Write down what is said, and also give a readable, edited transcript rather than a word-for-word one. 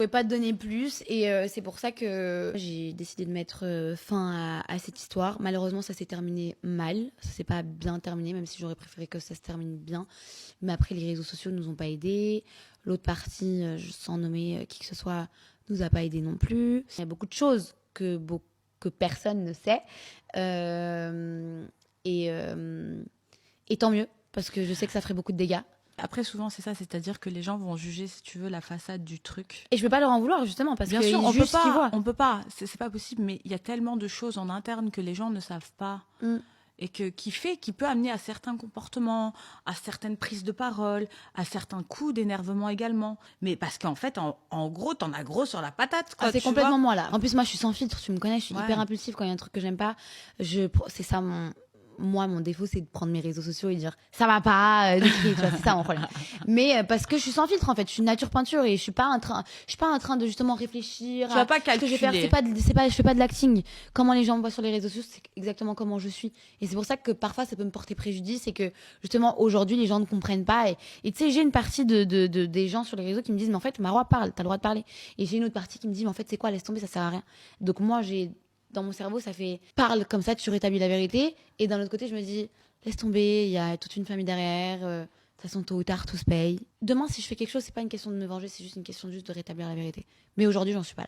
Je pouvais pas te donner plus et c'est pour ça que j'ai décidé de mettre fin à cette histoire. Malheureusement, ça s'est terminé mal. Ça s'est pas bien terminé, même si j'aurais préféré que ça se termine bien. Mais après, les réseaux sociaux nous ont pas aidés. L'autre partie, sans nommer qui que ce soit, nous a pas aidés non plus. Il y a beaucoup de choses que personne ne sait. Euh, et, euh, et tant mieux, parce que je sais que ça ferait beaucoup de dégâts. Après, souvent, c'est ça, c'est-à-dire que les gens vont juger, si tu veux, la façade du truc. Et je peux pas leur en vouloir, justement, parce Bien sûr, qu'ils jugent ce qu'ils voient. on peut pas, c'est pas possible, mais il y a tellement de choses en interne que les gens ne savent pas Mm. et qui peut amener à certains comportements, à certaines prises de parole, à certains coups d'énervement également. Mais parce qu'en fait, en gros, t'en as gros sur la patate, quoi, C'est tu complètement vois. moi là. En plus, moi, je suis sans filtre. Tu me connais, je suis Ouais. hyper impulsive quand il y a un truc que j'aime pas. C'est ça mon défaut, c'est de prendre mes réseaux sociaux et dire ça va pas, d'écrire, tu vois, c'est ça mon problème. Mais parce que je suis sans filtre en fait, je suis nature peinture et je suis pas en train de justement réfléchir Tu vas pas ce que je vais faire. calculer. Je fais pas de l'acting. Comment les gens me voient sur les réseaux sociaux, c'est exactement comment je suis. Et c'est pour ça que parfois ça peut me porter préjudice et que justement aujourd'hui les gens ne comprennent pas. Et tu sais, j'ai une partie des gens sur les réseaux qui me disent mais en fait Marois parle, t'as le droit de parler. Et j'ai une autre partie qui me dit mais en fait c'est quoi, laisse tomber, ça sert à rien. Donc moi j'ai dans mon cerveau, ça fait parle comme ça, tu rétablis la vérité. Et d'un autre côté, je me dis laisse tomber, il y a toute une famille derrière. De toute façon, tôt ou tard, tout se paye. Demain, si je fais quelque chose, c'est pas une question de me venger, c'est juste une question juste de rétablir la vérité. Mais aujourd'hui, j'en suis pas là.